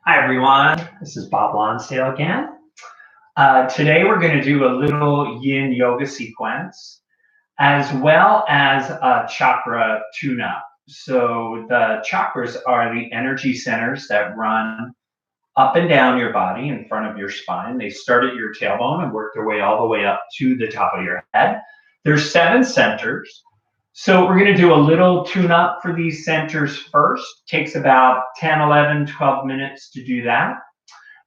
Hi everyone, this is Bob Lonsdale again. Today we're going to do a little Yin Yoga sequence as well as a chakra tune-up. So the chakras are the energy centers that run up and down your body in front of your spine. They start at your tailbone and work their way all the way up to the top of your head. There's 7 centers. So we're going to do a little tune-up for these centers first. Takes about 10, 11, 12 minutes to do that.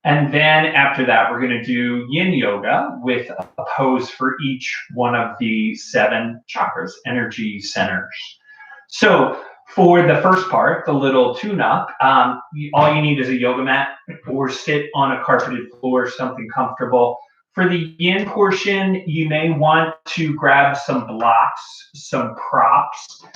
And then after that, we're going to do Yin Yoga with a pose for each one of the 7 chakras, energy centers. So for the first part, the little tune-up, all you need is a yoga mat or sit on a carpeted floor, something comfortable. For the yin portion, you may want to grab some blocks, some props.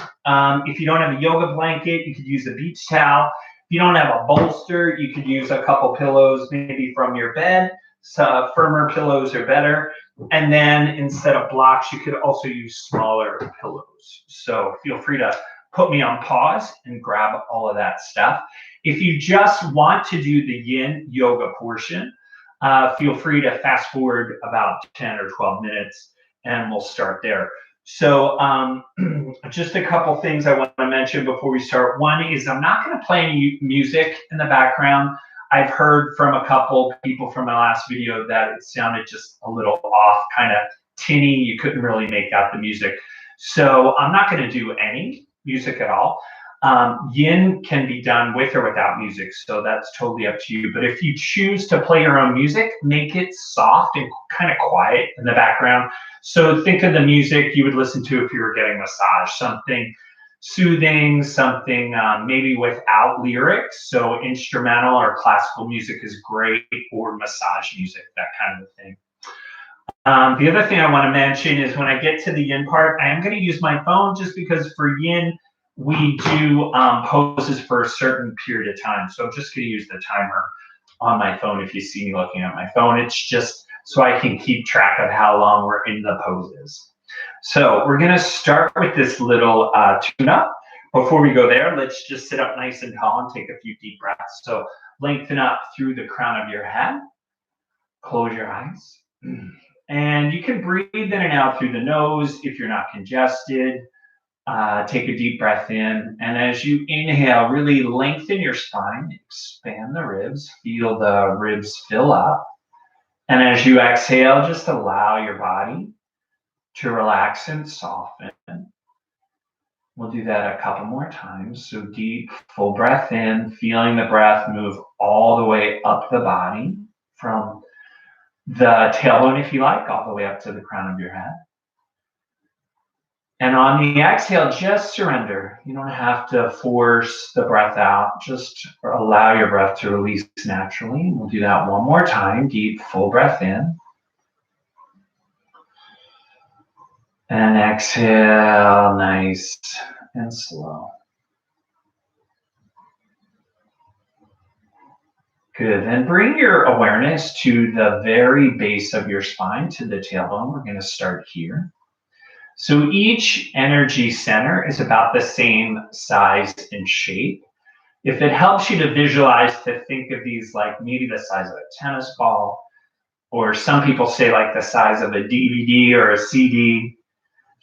If you don't have a yoga blanket, you could use a beach towel. If you don't have a bolster, you could use a couple pillows, maybe from your bed. So firmer pillows are better. And then instead of blocks, you could also use smaller pillows. So feel free to put me on pause and grab all of that stuff. If you just want to do the yin yoga portion, feel free to fast forward about 10 or 12 minutes and we'll start there. So just a couple things I want to mention before we start. One is I'm not going to play any music in the background. I've heard from a couple people from my last video that it sounded just a little off, kind of tinny. You couldn't really make out the music. So I'm not going to do any music at all. Yin can be done with or without music, so that's totally up to you. But if you choose to play your own music, make it soft and kind of quiet in the background. So think of the music you would listen to if you were getting a massage, something soothing, something maybe without lyrics. So instrumental or classical music is great, or massage music, that kind of thing. The other thing I want to mention is when I get to the yin part, I am going to use my phone just because for yin, we do poses for a certain period of time. So I'm just going to use the timer on my phone. If you see me looking at my phone, it's just so I can keep track of how long we're in the poses. So we're going to start with this little tune-up. Before we go there, let's just sit up nice and tall and take a few deep breaths. So lengthen up through the crown of your head. Close your eyes. And you can breathe in and out through the nose if you're not congested. Take a deep breath in, and as you inhale, really lengthen your spine, expand the ribs, feel the ribs fill up. And as you exhale, just allow your body to relax and soften. We'll do that a couple more times. So deep, full breath in, feeling the breath move all the way up the body from the tailbone, if you like, all the way up to the crown of your head. And on the exhale, just surrender. You don't have to force the breath out. Just allow your breath to release naturally. We'll do that one more time. Deep, full breath in. And exhale, nice and slow. Good. Then bring your awareness to the very base of your spine, to the tailbone. We're going to start here. So each energy center is about the same size and shape. If it helps you to visualize, to think of these like maybe the size of a tennis ball, or some people say like the size of a DVD or a CD,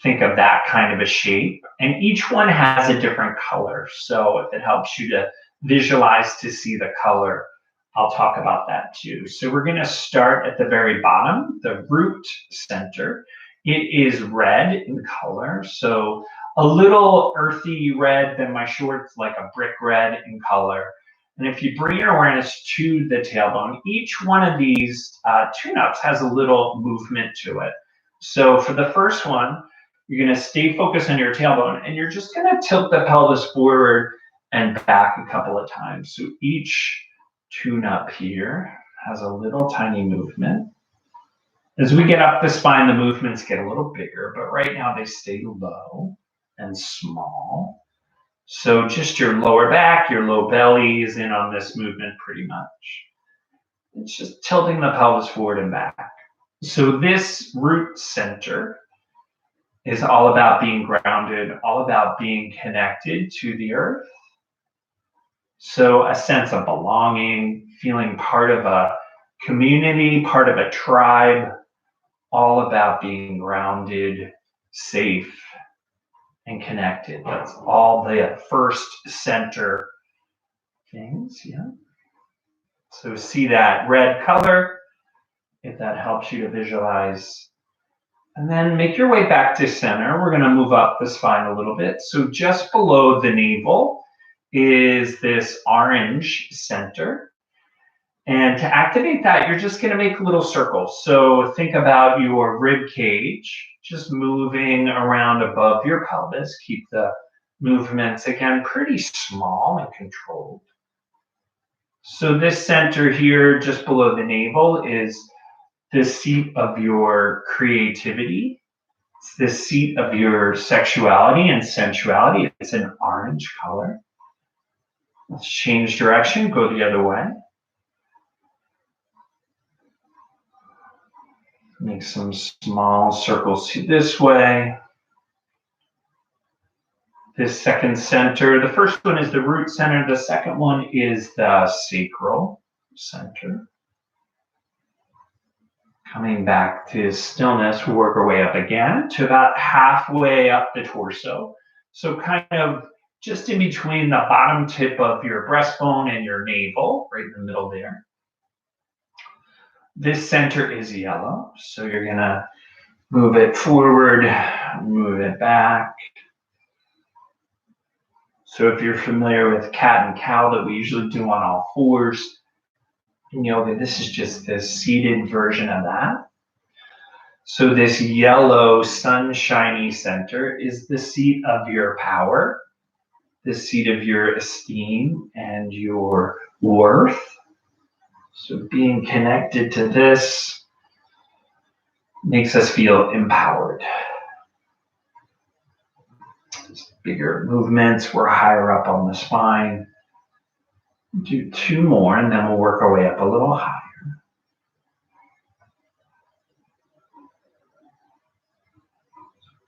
think of that kind of a shape. And each one has a different color. So if it helps you to visualize to see the color, I'll talk about that too. So we're going to start at the very bottom, the root center. It is red in color, so a little earthy red than my shorts, like a brick red in color. And if you bring your awareness to the tailbone, each one of these tune-ups has a little movement to it. So for the first one, you're going to stay focused on your tailbone, and you're just going to tilt the pelvis forward and back a couple of times. So each tune-up here has a little tiny movement. As we get up the spine, the movements get a little bigger, but right now they stay low and small. So just your lower back, your low belly is in on this movement pretty much. It's just tilting the pelvis forward and back. So this root center is all about being grounded, all about being connected to the earth. So a sense of belonging, feeling part of a community, part of a tribe, all about being grounded, safe, and connected. That's all the first center things, yeah. So see that red color, if that helps you to visualize. And then make your way back to center. We're going to move up the spine a little bit. So just below the navel is this orange center. And to activate that, you're just going to make little circles. So think about your rib cage just moving around above your pelvis. Keep the movements, again, pretty small and controlled. So this center here, just below the navel, is the seat of your creativity. It's the seat of your sexuality and sensuality. It's an orange color. Let's change direction, go the other way. Make some small circles this way. This second center, the first one is the root center. The second one is the sacral center. Coming back to stillness, we'll work our way up again to about halfway up the torso. So kind of just in between the bottom tip of your breastbone and your navel, right in the middle there. This center is yellow, so you're gonna move it forward, move it back. So if you're familiar with cat and cow that we usually do on all fours in yoga, this is just the seated version of that. So this yellow sunshiny center is the seat of your power, the seat of your esteem and your worth. So being connected to this makes us feel empowered. Bigger movements, we're higher up on the spine. Do two more and then we'll work our way up a little higher.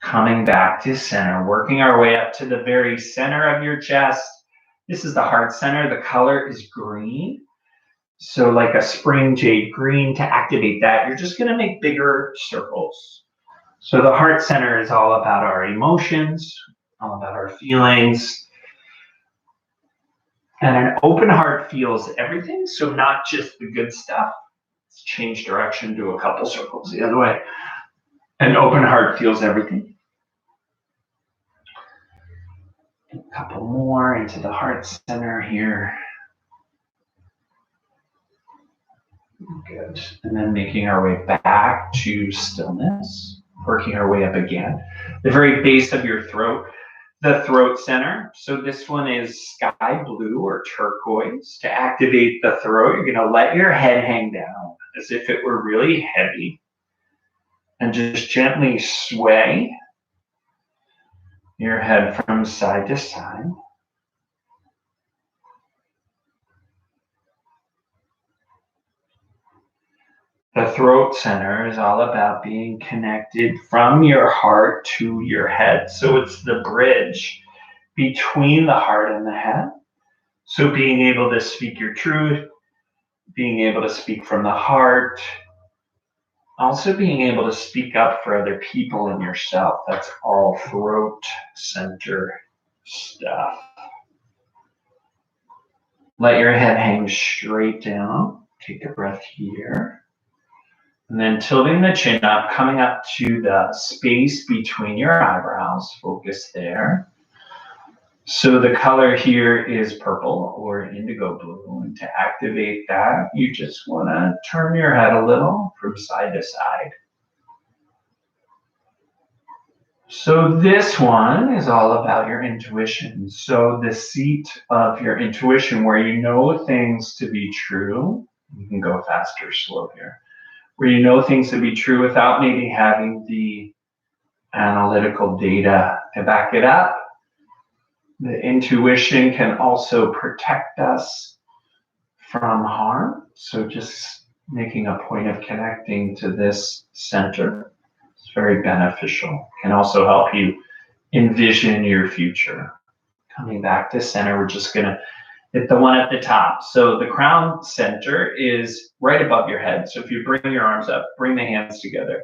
Coming back to center, working our way up to the very center of your chest. This is the heart center. The color is green. So like a spring jade green. To activate that, you're just going to make bigger circles. So the heart center is all about our emotions, all about our feelings. And an open heart feels everything, so not just the good stuff. Let's change direction, do a couple circles the other way. An open heart feels everything. A couple more into the heart center here. Good. And then making our way back to stillness, working our way up again. The very base of your throat, the throat center. So this one is sky blue or turquoise. To activate the throat, you're going to let your head hang down as if it were really heavy. And just gently sway your head from side to side. The throat center is all about being connected from your heart to your head. So it's the bridge between the heart and the head. So being able to speak your truth, being able to speak from the heart, also being able to speak up for other people and yourself. That's all throat center stuff. Let your head hang straight down. Take a breath here. And then tilting the chin up, coming up to the space between your eyebrows. Focus there. So the color here is purple or indigo blue. And to activate that, you just want to turn your head a little from side to side. So this one is all about your intuition. So the seat of your intuition where you know things to be true. You can go fast or slow here. Where you know things to be true without maybe having the analytical data to back it up. The intuition can also protect us from harm. So just making a point of connecting to this center is very beneficial. Can also help you envision your future. Coming back to center, we're just going to Hit the one at the top. So the crown center is right above your head. So if you bring your arms up, bring the hands together.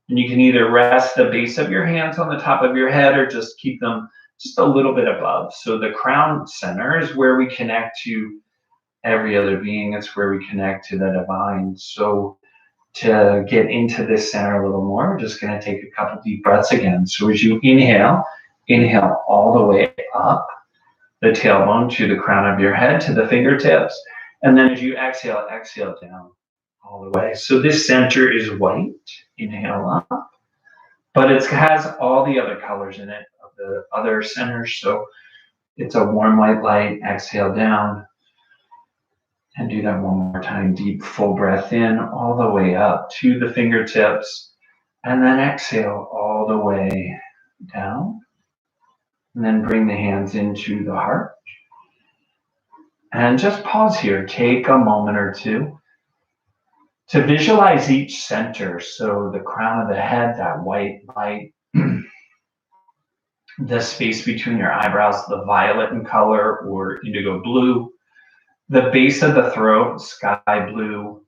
And you can either rest the base of your hands on the top of your head or just keep them just a little bit above. So the crown center is where we connect to every other being. It's where we connect to the divine. So to get into this center a little more, we're just going to take a couple deep breaths again. So as you inhale, inhale all the way up the tailbone to the crown of your head, to the fingertips. And then as you exhale, exhale down all the way. So this center is white, inhale up, but it has all the other colors in it of the other centers. So it's a warm white light, exhale down. And do that one more time. Deep, full breath in all the way up to the fingertips. And then exhale all the way down. And then bring the hands into the heart. And just pause here. Take a moment or two to visualize each center. So the crown of the head, that white light. The space between your eyebrows, the violet in color or indigo blue. The base of the throat, sky blue.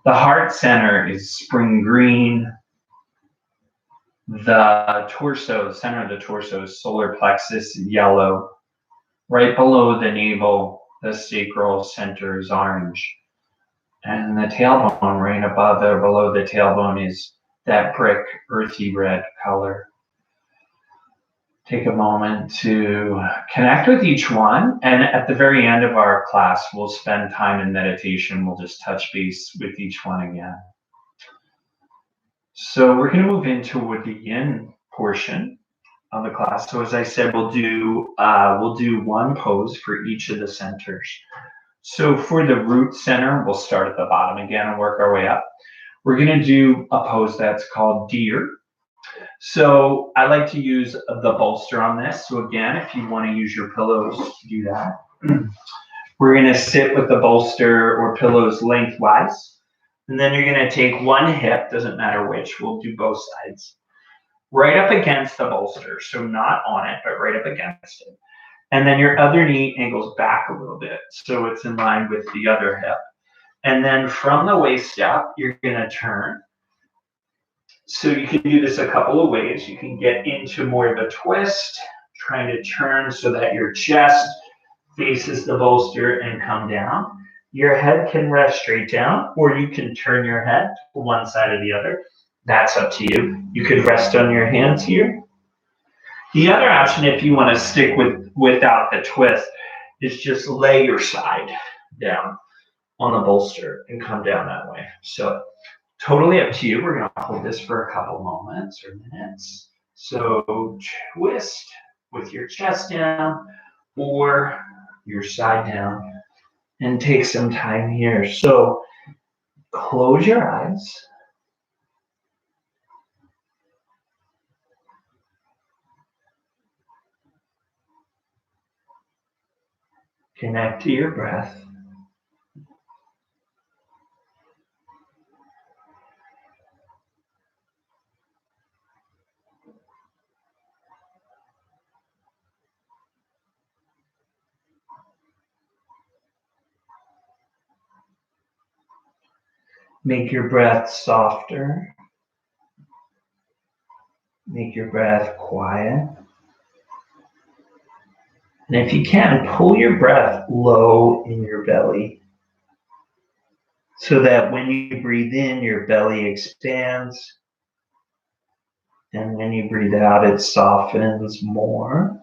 The heart center is spring green. The torso, center of the torso is solar plexus, yellow. Right below the navel, the sacral center is orange. And the tailbone, right above or below the tailbone, is that brick, earthy red color. Take a moment to connect with each one. And at the very end of our class, we'll spend time in meditation. We'll just touch base with each one again. So we're going to move into the yin portion of the class. So as I said, we'll do one pose for each of the centers. So for the root center, we'll start at the bottom again and work our way up. We're going to do a pose that's called deer. So I like to use the bolster on this. So again, if you want to use your pillows to do that, we're going to sit with the bolster or pillows lengthwise. And then you're going to take one hip, doesn't matter which, we'll do both sides, right up against the bolster. So not on it, but right up against it. And then your other knee angles back a little bit. So it's in line with the other hip. And then from the waist up, you're going to turn. So you can do this a couple of ways. You can get into more of a twist, trying to turn so that your chest faces the bolster and come down. Your head can rest straight down, or you can turn your head to one side or the other. That's up to you. You could rest on your hands here. The other option, if you want to stick without the twist, is just lay your side down on the bolster and come down that way. So totally up to you. We're going to hold this for a couple moments or minutes. So twist with your chest down or your side down and take some time here. So close your eyes. Connect to your breath. Make your breath softer. Make your breath quiet. And if you can, pull your breath low in your belly so that when you breathe in, your belly expands. And when you breathe out, it softens more.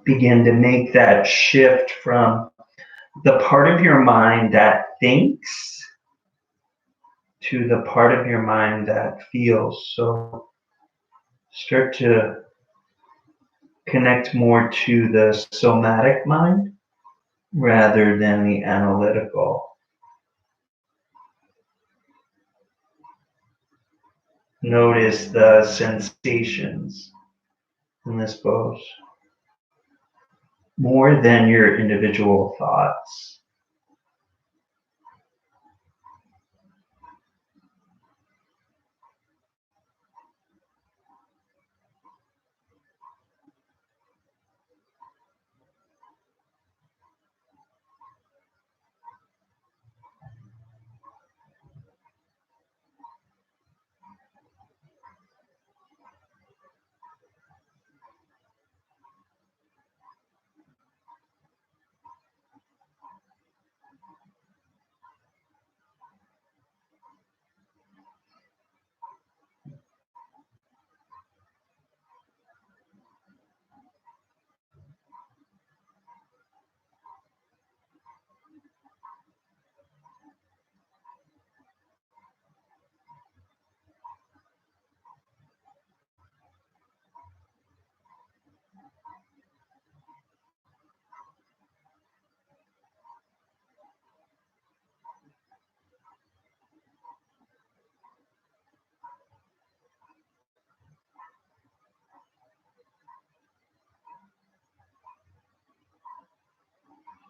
Begin to make that shift from the part of your mind that thinks to the part of your mind that feels. So start to connect more to the somatic mind rather than the analytical. Notice the sensations in this pose more than your individual thoughts.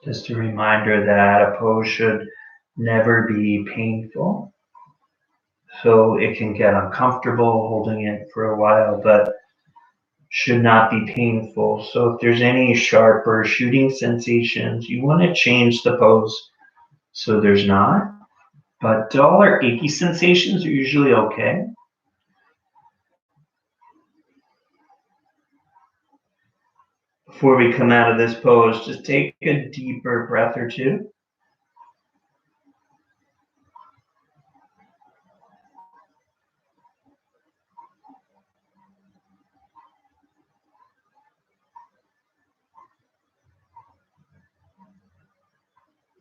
Just a reminder that a pose should never be painful. So it can get uncomfortable holding it for a while, but should not be painful. So if there's any sharp or shooting sensations, you want to change the pose so there's not. But dull or achy sensations are usually okay. Before we come out of this pose, just take a deeper breath or two.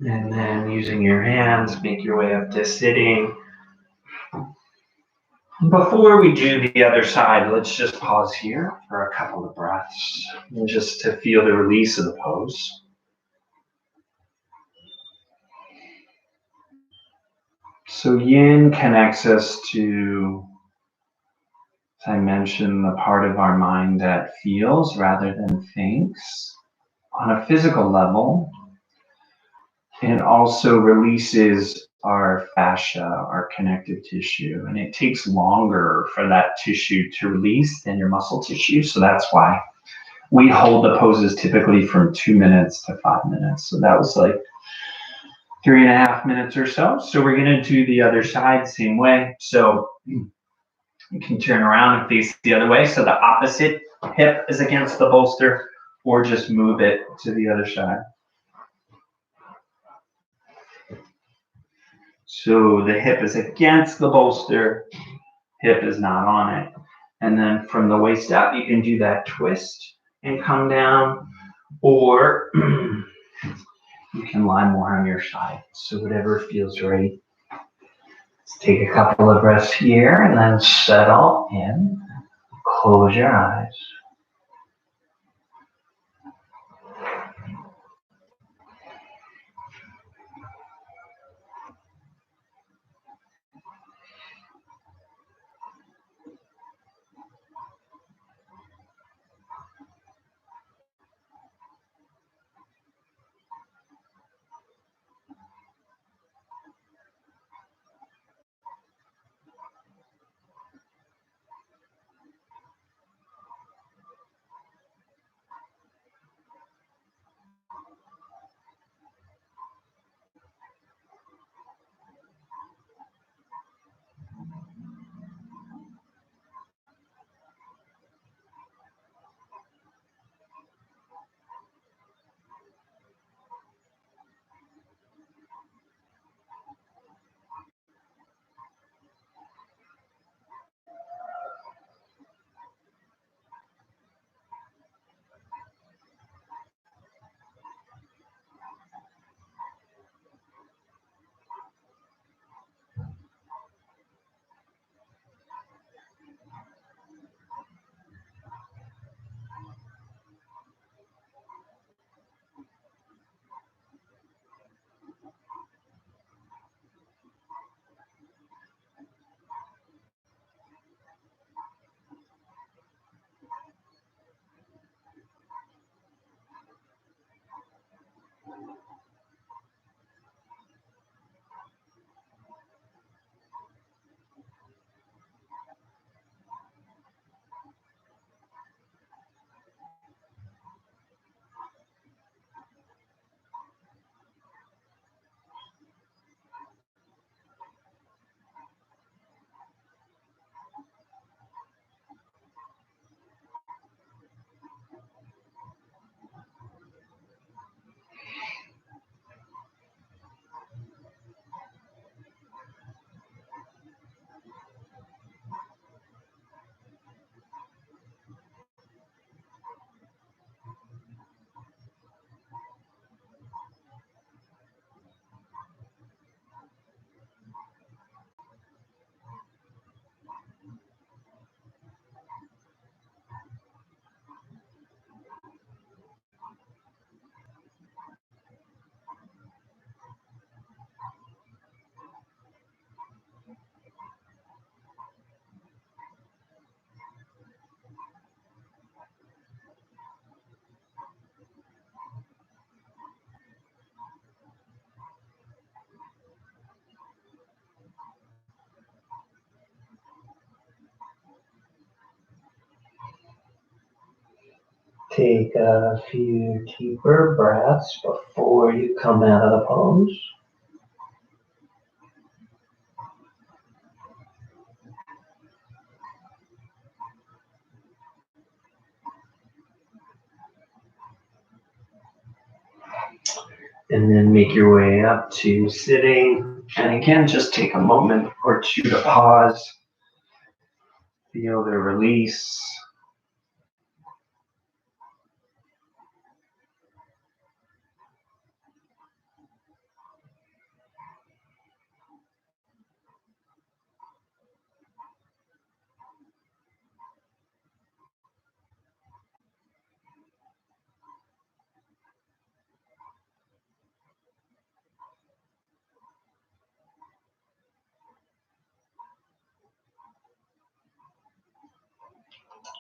And then using your hands, make your way up to sitting. Before we do the other side, let's just pause here for a couple of breaths, and just to feel the release of the pose. So yin connects us to, as I mentioned, the part of our mind that feels rather than thinks. On a physical level, it also releases our fascia, our connective tissue, and it takes longer for that tissue to release than your muscle tissue. So that's why we hold the poses typically from 2 minutes to 5 minutes. So that was like 3.5 minutes or so. So we're going to do the other side same way. So you can turn around and face the other way. So the opposite hip is against the bolster, or just move it to the other side. So the hip is against the bolster, hip is not on it. And then from the waist up, you can do that twist and come down, or you can lie more on your side. So whatever feels right. Let's take a couple of breaths here and then settle in. Close your eyes. Take a few deeper breaths before you come out of the pose. And then make your way up to sitting. And again, just take a moment or two to pause. Feel the release.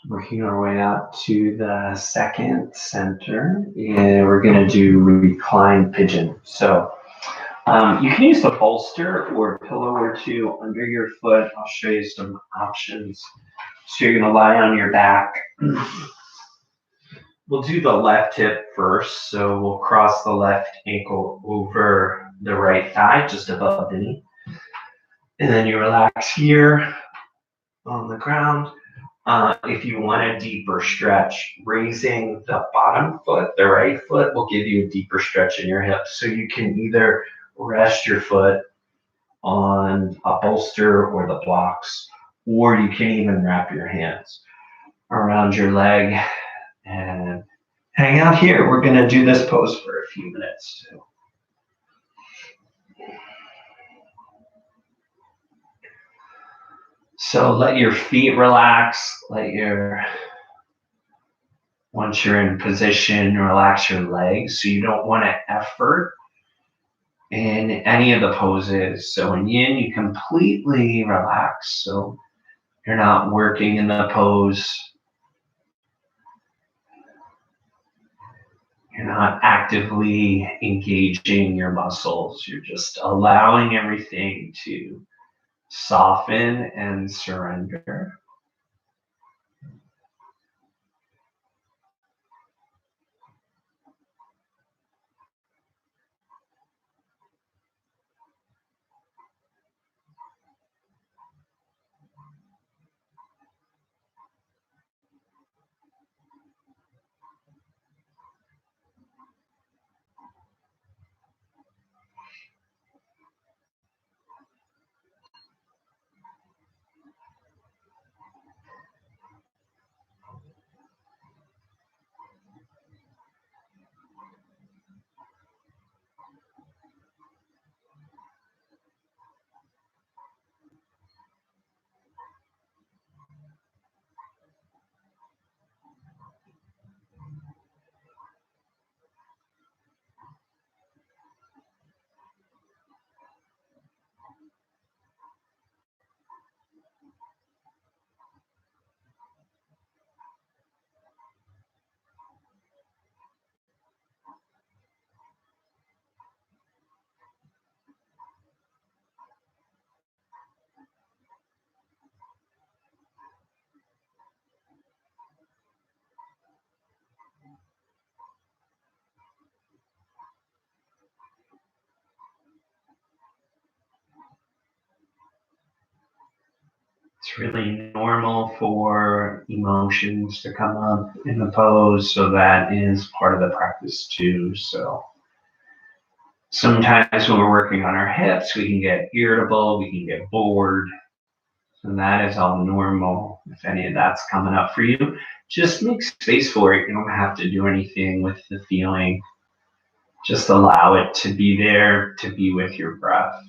Working our way up to the second center, and we're going to do reclined pigeon. So you can use the bolster or a pillow or two under your foot. I'll show you some options. So you're going to lie on your back. We'll do the left hip first. So we'll cross the left ankle over the right thigh, just above the knee. And then you relax here on the ground. If you want a deeper stretch, raising the bottom foot, the right foot, will give you a deeper stretch in your hips. So you can either rest your foot on a bolster or the blocks, or you can even wrap your hands around your leg and hang out here. We're going to do this pose for a few minutes too. So let your feet relax, once you're in position, relax your legs. So you don't want to effort in any of the poses. So in Yin, you completely relax. So you're not working in the pose. You're not actively engaging your muscles. You're just allowing everything to soften and surrender. It's really normal for emotions to come up in the pose, so that is part of the practice too. So sometimes when we're working on our hips, we can get irritable, we can get bored. So that is all normal. If any of that's coming up for you, just make space for it. You don't have to do anything with the feeling. Just allow it to be there, to be with your breath.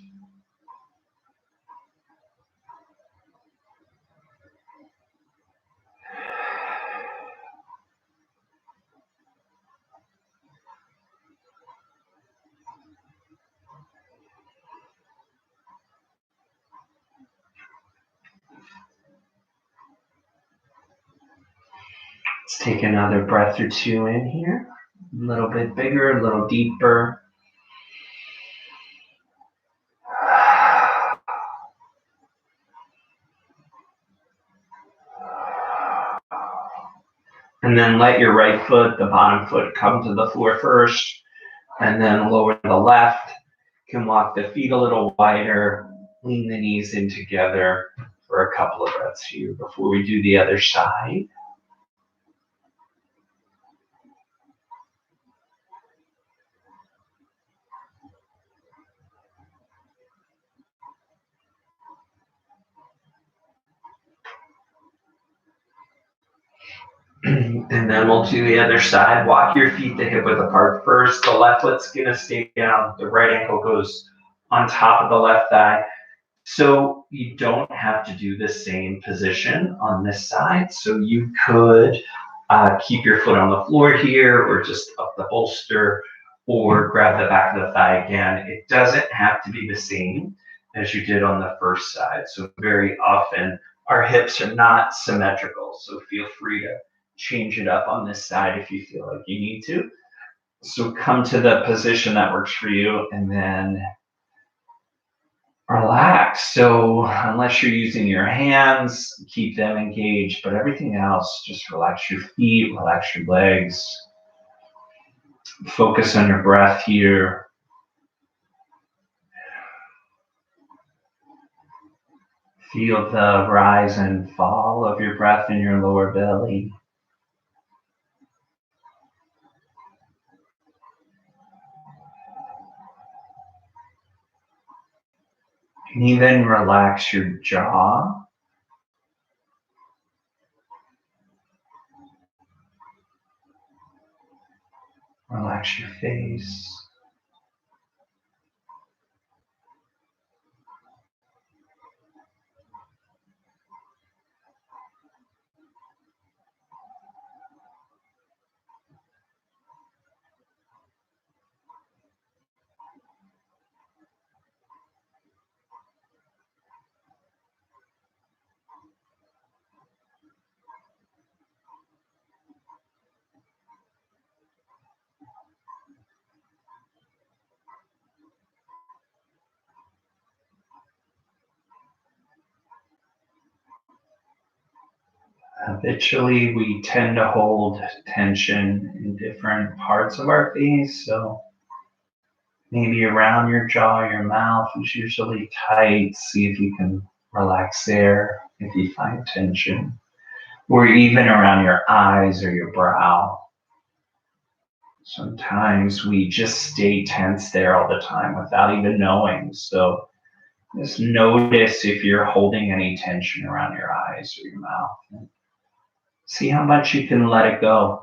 Let's take another breath or two in here. A little bit bigger, a little deeper. And then let your right foot, the bottom foot, come to the floor first, and then lower the left. You can walk the feet a little wider, lean the knees in together for a couple of breaths here before we do the other side. And then we'll do the other side. Walk your feet to hip width apart first. The left foot's gonna stay down. The right ankle goes on top of the left thigh. So you don't have to do the same position on this side. So you could keep your foot on the floor here, or just up the bolster, or grab the back of the thigh again. It doesn't have to be the same as you did on the first side. So very often our hips are not symmetrical. So feel free to change it up on this side if you feel like you need to. So come to the position that works for you, and then relax. So unless you're using your hands, keep them engaged, but everything else, just relax your feet, relax your legs. Focus on your breath here. Feel the rise and fall of your breath in your lower belly. And even relax your jaw. Relax your face. Habitually, we tend to hold tension in different parts of our face. So maybe around your jaw, your mouth is usually tight. See if you can relax there if you find tension. Or even around your eyes or your brow. Sometimes we just stay tense there all the time without even knowing. So just notice if you're holding any tension around your eyes or your mouth. See how much you can let it go.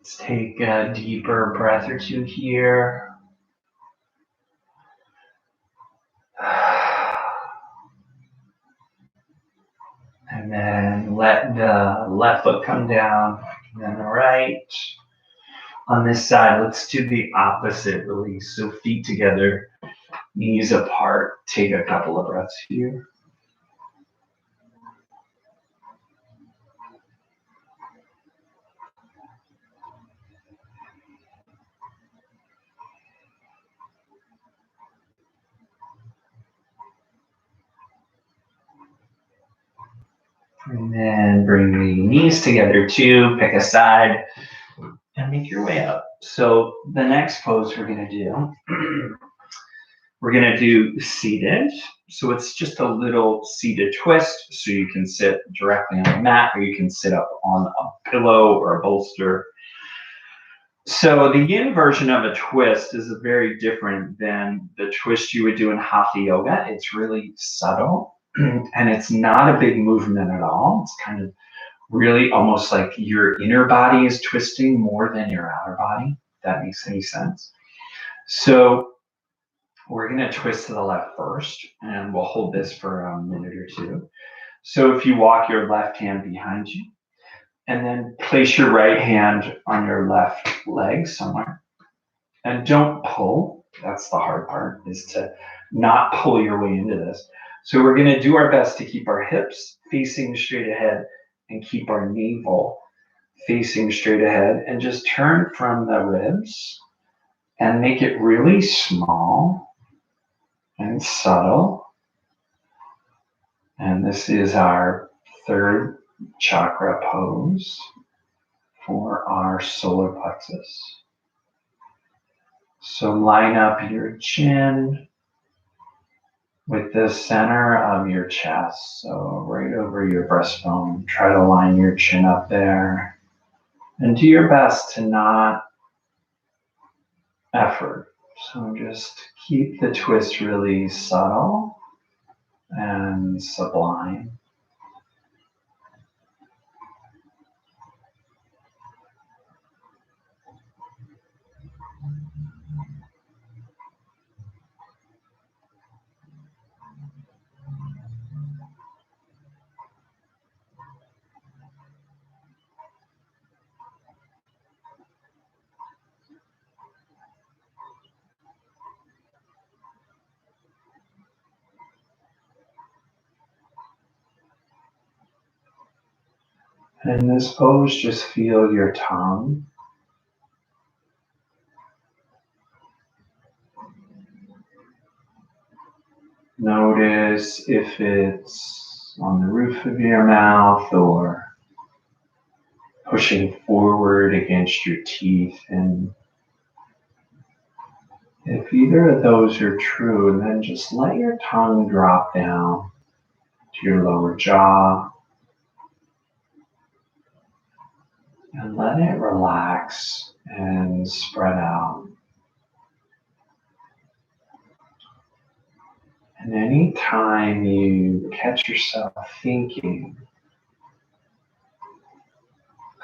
Let's take a deeper breath or two here. And then let the left foot come down, and then the right. On this side, let's do the opposite release. So feet together, knees apart. Take a couple of breaths here. And then bring the knees together too, pick a side, and make your way up. So the next pose we're gonna do, we're gonna do seated. So it's just a little seated twist, so you can sit directly on the mat, or you can sit up on a pillow or a bolster. So the yin version of a twist is very different than the twist you would do in hatha yoga. It's really subtle and it's not a big movement at all. It's kind of really almost like your inner body is twisting more than your outer body, if that makes any sense. So we're going to twist to the left first, and we'll hold this for a minute or two. So if you walk your left hand behind you, and then place your right hand on your left leg somewhere. And don't pull. That's the hard part, is to not pull your way into this. So we're going to do our best to keep our hips facing straight ahead and keep our navel facing straight ahead, and just turn from the ribs and make it really small and subtle. And this is our third chakra pose for our solar plexus. So line up your chin with the center of your chest. So right over your breastbone, try to line your chin up there. And do your best to not effort. So just keep the twist really subtle and sublime. In this pose, just feel your tongue. Notice if it's on the roof of your mouth or pushing forward against your teeth. And if either of those are true, then just let your tongue drop down to your lower jaw and let it relax and spread out. And any time you catch yourself thinking,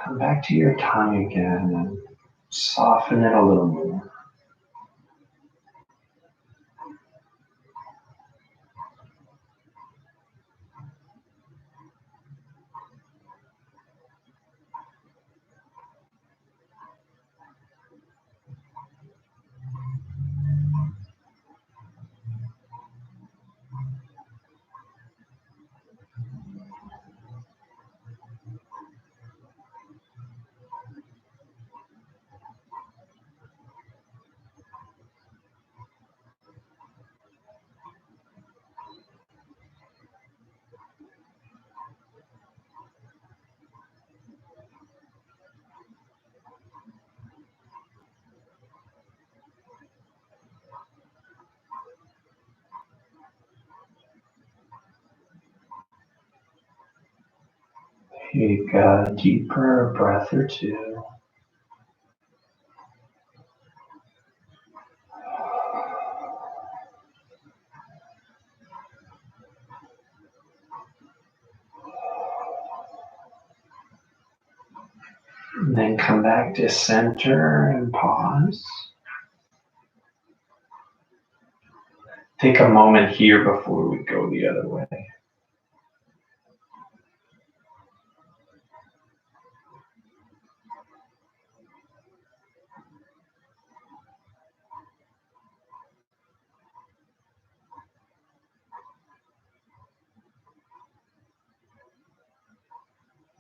come back to your tongue again and soften it a little more. Take a deeper breath or two. And then come back to center and pause. Take a moment here before we go the other way.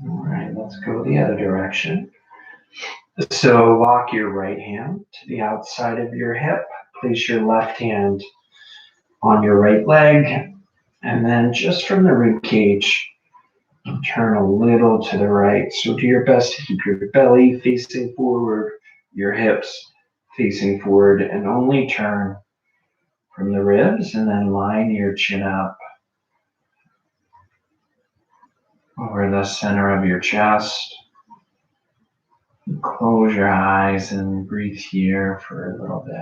All right, let's go the other direction. So walk your right hand to the outside of your hip. Place your left hand on your right leg. And then just from the rib cage, turn a little to the right. So do your best to keep your belly facing forward, your hips facing forward, and only turn from the ribs, and then line your chin up over the center of your chest. Close your eyes and breathe here for a little bit.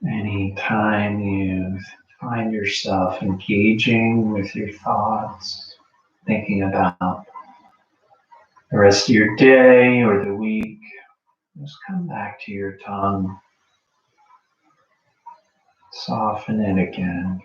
Anytime you find yourself engaging with your thoughts, thinking about the rest of your day or the week, just come back to your tongue, soften it again.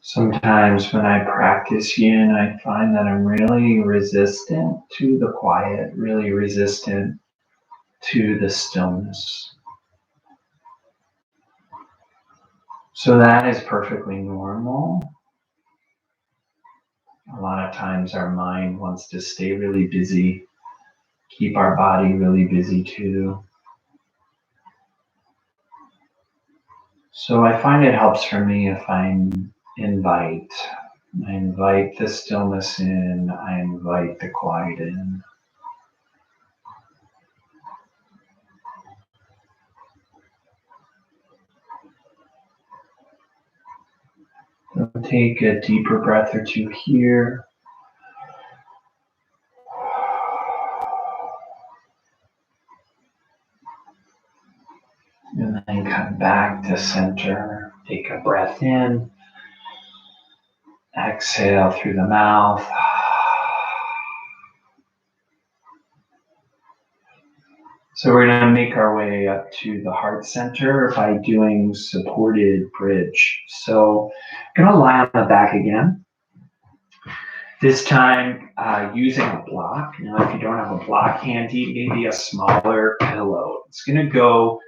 Sometimes when I practice yin, I find that I'm really resistant to the quiet, really resistant to the stillness. So that is perfectly normal. A lot of times our mind wants to stay really busy, keep our body really busy too. So I find it helps for me if invite I invite the stillness in, I invite the quiet in. So take a deeper breath or two here. And then come back to center. Take a breath in. Exhale through the mouth. So we're going to make our way up to the heart center by doing supported bridge. So I'm going to lie on the back again. This time using a block. Now if you don't have a block handy, maybe a smaller pillow. It's going to go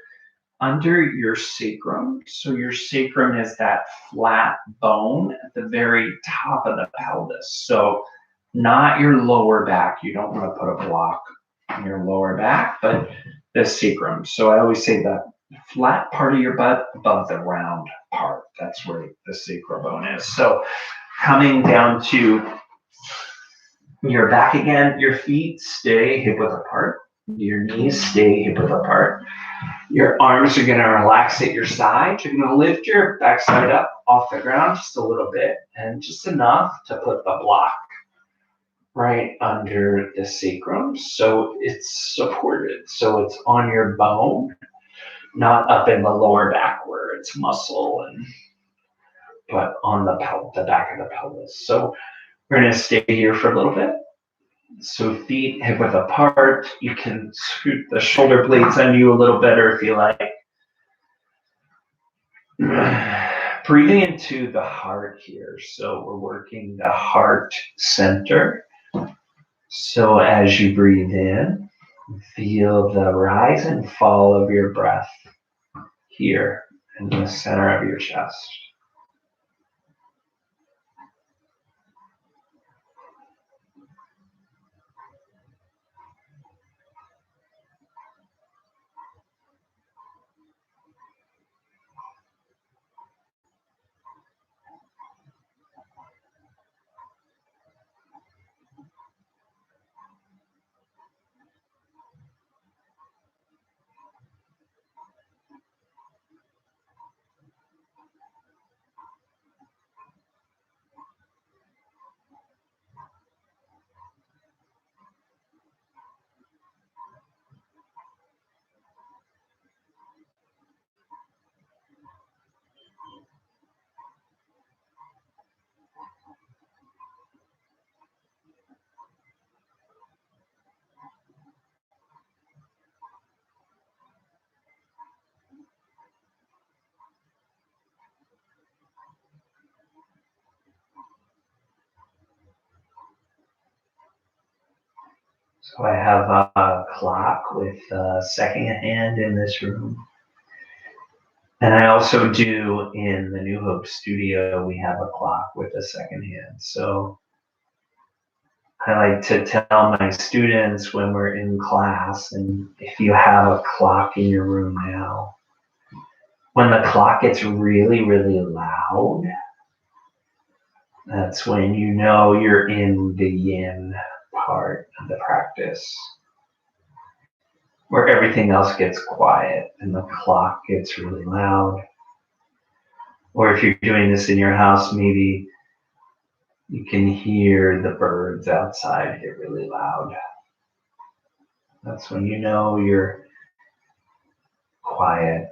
under your sacrum. So your sacrum is that flat bone at the very top of the pelvis. So not your lower back. You don't want to put a block on your lower back, but the sacrum. So I always say the flat part of your butt above the round part. That's where the sacral bone is. So coming down to your back again, your feet stay hip width apart. Your knees stay hip width apart. Your arms are going to relax at your side. You're going to lift your backside up off the ground just a little bit, and just enough to put the block right under the sacrum. So it's supported. So it's on your bone, not up in the lower back where it's muscle, but on the back of the pelvis. So we're going to stay here for a little bit. So feet hip width apart. You can scoot the shoulder blades on you a little better if you like. Breathing into the heart here. So we're working the heart center. So as you breathe in, feel the rise and fall of your breath here in the center of your chest. So I have a clock with a second hand in this room. And I also do in the New Hope studio, we have a clock with a second hand. So I like to tell my students when we're in class, and if you have a clock in your room now, when the clock gets really, really loud, that's when you know you're in the yin part of the practice, where everything else gets quiet and the clock gets really loud. Or if you're doing this in your house, maybe you can hear the birds outside get really loud. That's when you know you're quiet.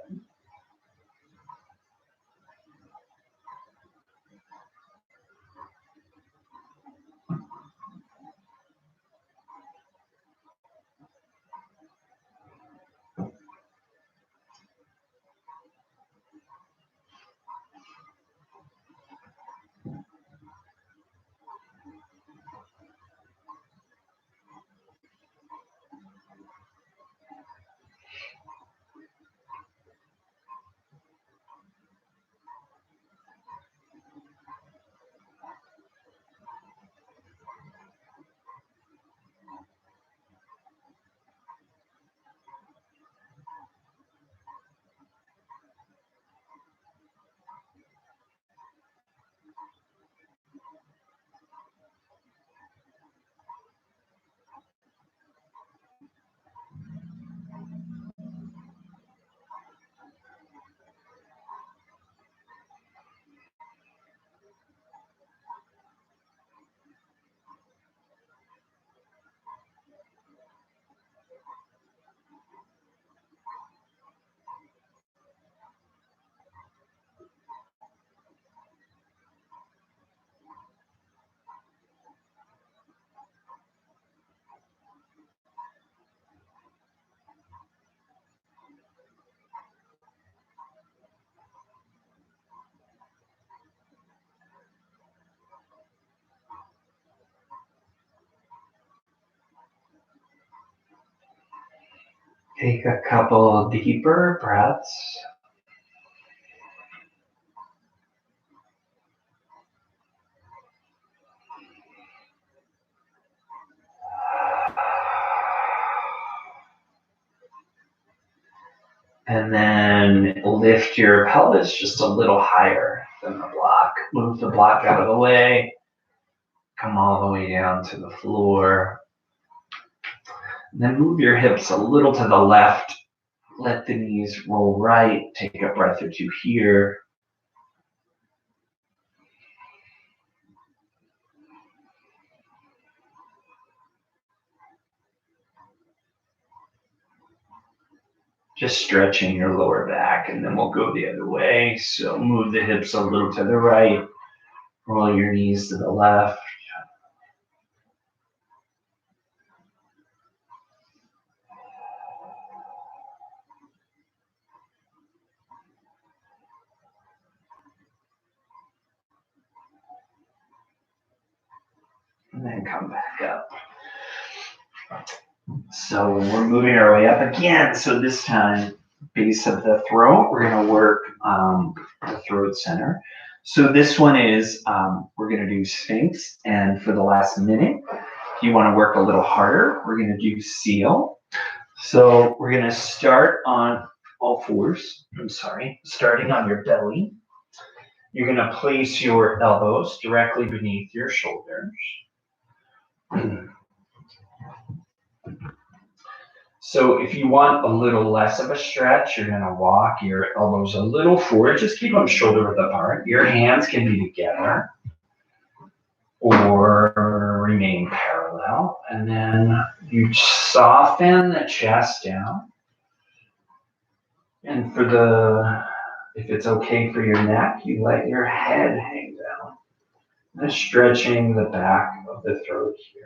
Take a couple deeper breaths. And then lift your pelvis just a little higher than the block. Move the block out of the way. Come all the way down to the floor. And then move your hips a little to the left. Let the knees roll right. Take a breath or two here. Just stretching your lower back, and then we'll go the other way. So move the hips a little to the right. Roll your knees to the left. And then come back up. So we're moving our way up again. So this time, base of the throat, we're going to work the throat center. So this one is, we're going to do Sphinx. And for the last minute, if you want to work a little harder, we're going to do Seal. So we're going to start on all fours. Starting on your belly. You're going to place your elbows directly beneath your shoulders. So if you want a little less of a stretch, you're going to walk your elbows a little forward. Just keep them shoulder width apart. Your hands can be together or remain parallel. And then you soften the chest down. And if it's okay for your neck, you let your head hang down. And stretching the back of the throat here.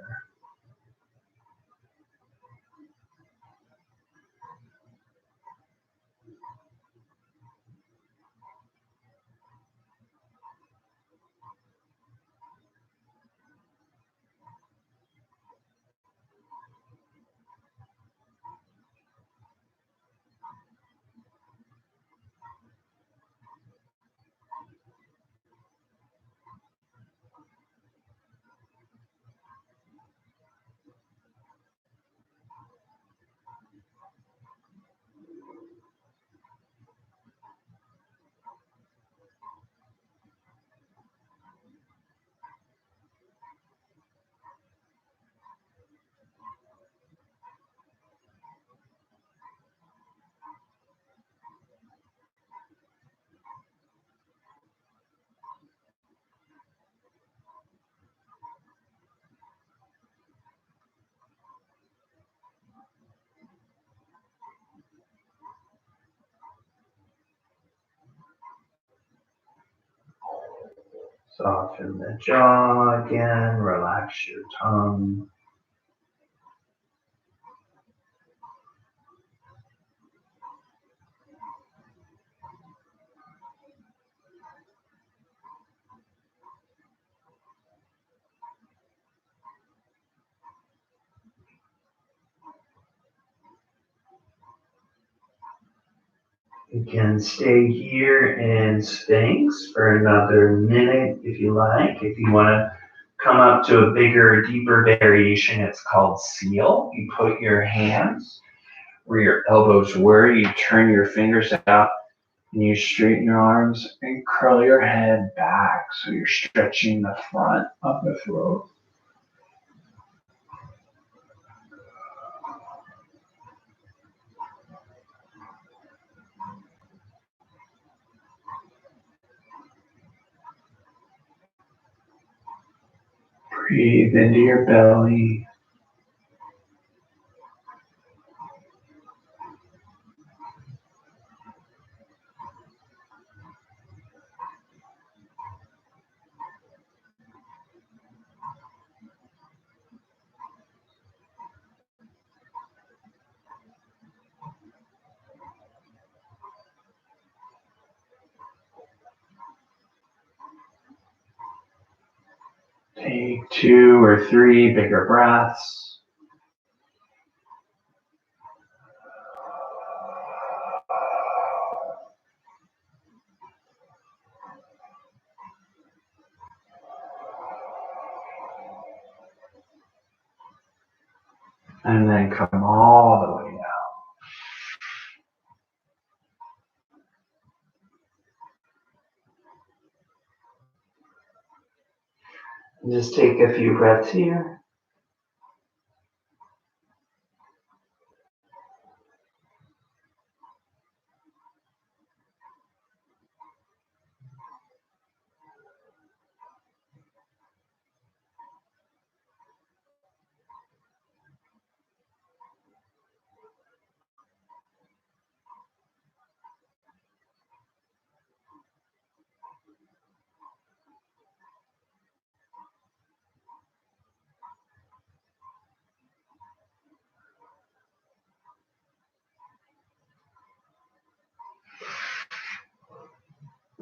Soften the jaw again, relax your tongue. You can stay here in Sphinx for another minute if you like. If you want to come up to a bigger, deeper variation, it's called Seal. You put your hands where your elbows were, you turn your fingers out, and you straighten your arms and curl your head back so you're stretching the front of the throat. Breathe into your belly. Take 2 or 3 bigger breaths. And then come all the way down. Just take a few breaths here.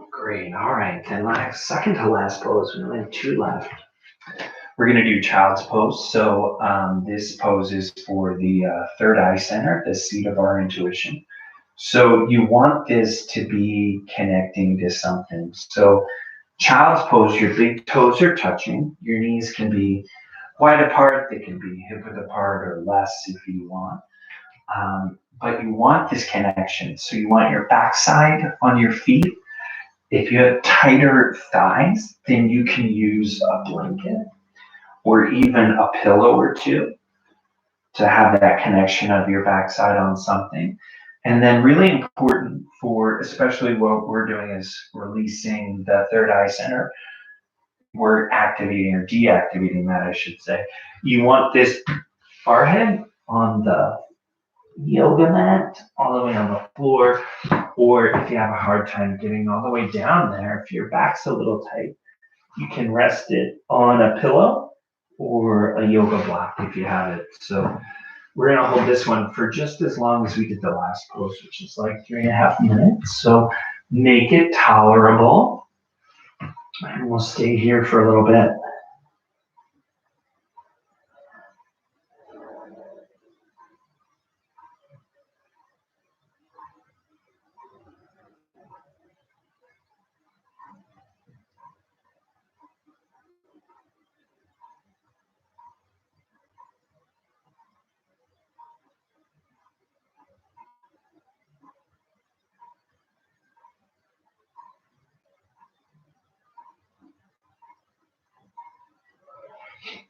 Great. All right. Then second to last pose. We only have 2 left. We're going to do child's pose. So this pose is for the third eye center, the seat of our intuition. So you want this to be connecting to something. So child's pose, your big toes are touching. Your knees can be wide apart. They can be hip width apart or less if you want. But you want this connection. So you want your backside on your feet. If you have tighter thighs, then you can use a blanket or even a pillow or two to have that connection of your backside on something. And then really important for, especially what we're doing is releasing the third eye center. We're activating or deactivating that, I should say. You want this forehead on the yoga mat, all the way on the floor, or if you have a hard time getting all the way down there, if your back's a little tight, you can rest it on a pillow or a yoga block if you have it. So we're gonna hold this one for just as long as we did the last pose, which is like 3.5 minutes. So make it tolerable, and we'll stay here for a little bit.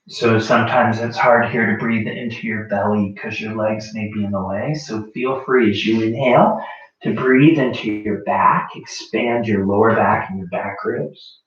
So sometimes it's hard here to breathe into your belly because your legs may be in the way. So feel free as you inhale to breathe into your back, expand your lower back and your back ribs.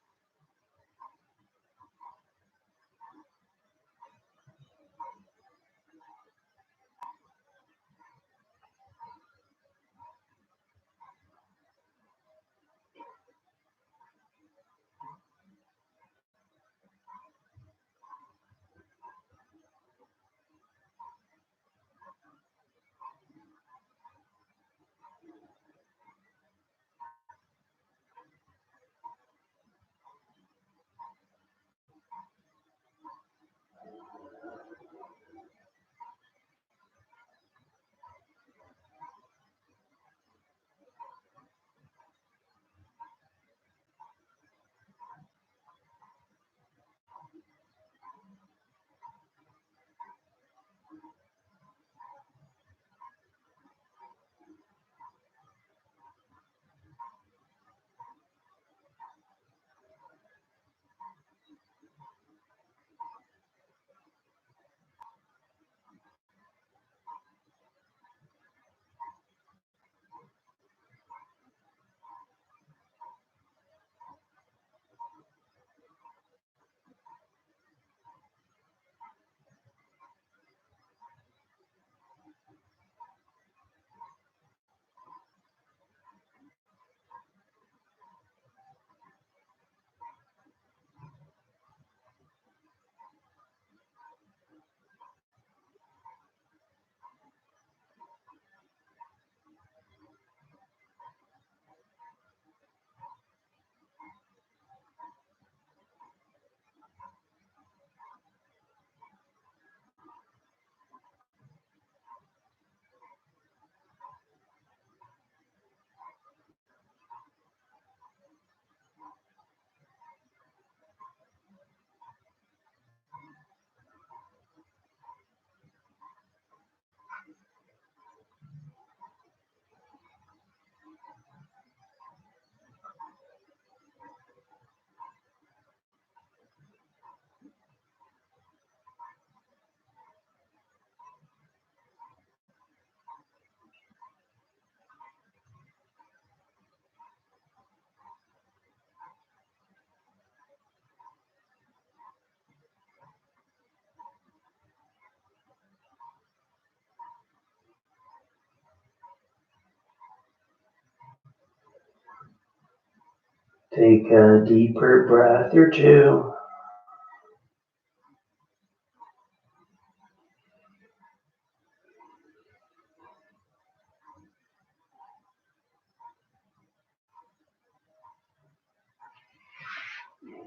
Take a deeper breath or two.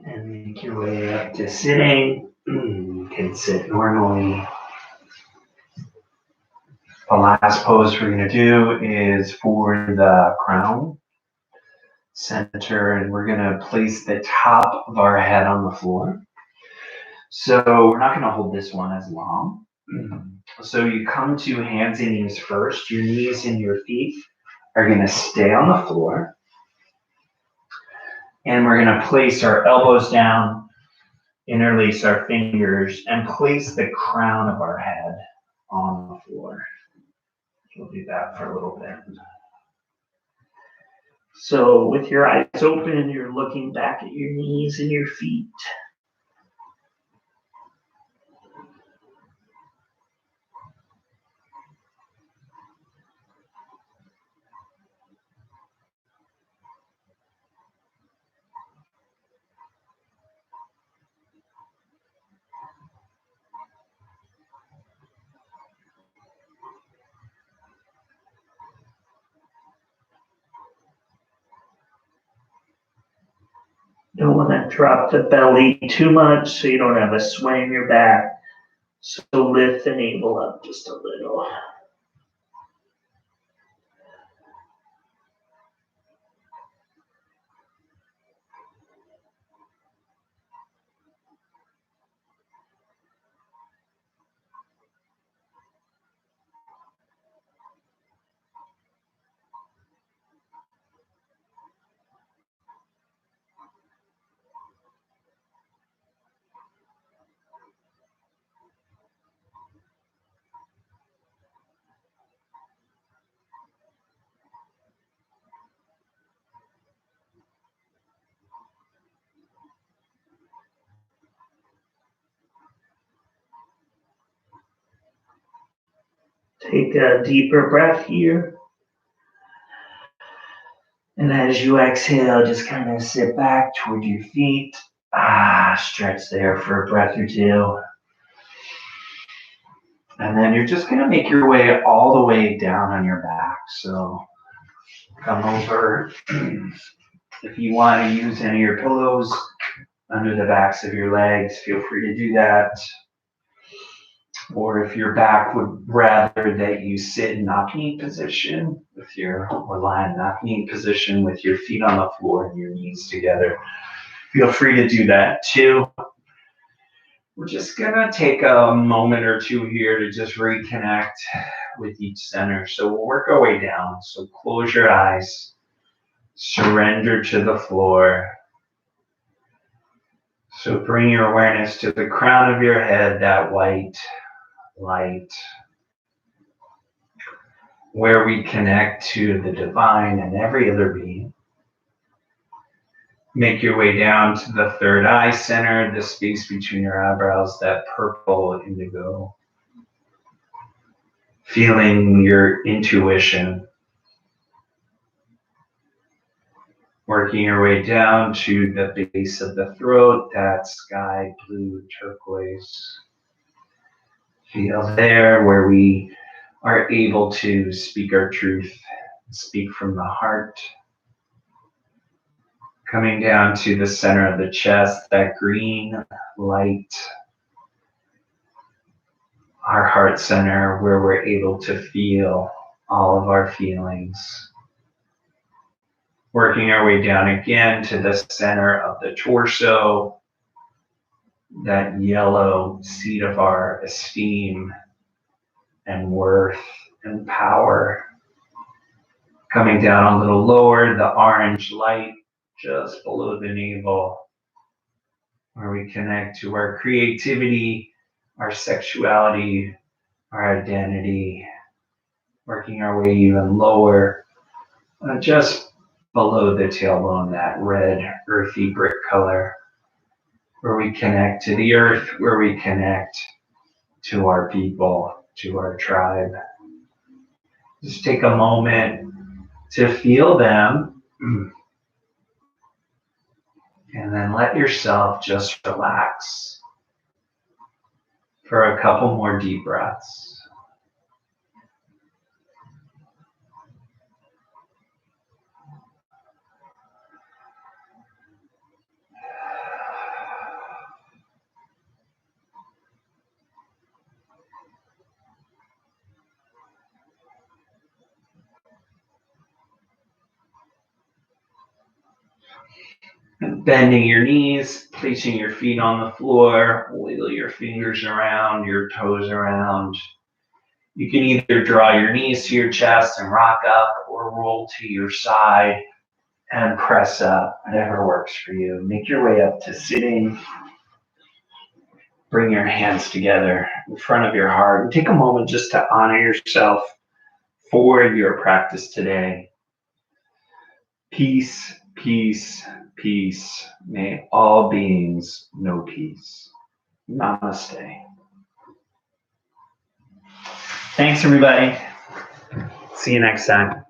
And make your way up to sitting. You can sit normally. The last pose we're going to do is for the crown center, and we're going to place the top of our head on the floor. So we're not going to hold this one as long. So you come to hands and knees first. Your knees and your feet are going to stay on the floor. And we're going to place our elbows down, interlace our fingers, and place the crown of our head on the floor. We'll do that for a little bit. So with your eyes open, you're looking back at your knees and your feet. Don't want to drop the belly too much so you don't have a sway in your back. So lift the navel up just a little. Take a deeper breath here. And as you exhale, just kind of sit back toward your feet. Stretch there for a breath or two. And then you're just going to make your way all the way down on your back. So come over. If you want to use any of your pillows under the backs of your legs, feel free to do that. Or if your back would rather that you sit in knock-knee position or lie in knock-knee position with your feet on the floor and your knees together, feel free to do that too. We're just gonna take a moment or two here to just reconnect with each center. So we'll work our way down. So close your eyes, surrender to the floor. So bring your awareness to the crown of your head, that white light, where we connect to the divine and every other being. Make your way down to the third eye center, the space between your eyebrows, that purple indigo. Feeling your intuition. Working your way down to the base of the throat, that sky blue turquoise. Feel there where we are able to speak our truth, speak from the heart. Coming down to the center of the chest, that green light, our heart center, where we're able to feel all of our feelings. Working our way down again to the center of the torso, that yellow seat of our esteem and worth and power. Coming down a little lower, the orange light just below the navel, where we connect to our creativity, our sexuality, our identity. Working our way even lower, just below the tailbone, that red earthy brick color, where we connect to the earth, where we connect to our people, to our tribe. Just take a moment to feel them, and then let yourself just relax for a couple more deep breaths. Bending your knees, placing your feet on the floor, wiggle your fingers around, your toes around. You can either draw your knees to your chest and rock up, or roll to your side and press up, whatever works for you. Make your way up to sitting. Bring your hands together in front of your heart and take a moment just to honor yourself for your practice today. Peace, peace, peace. May all beings know peace. Namaste. Thanks, everybody. See you next time.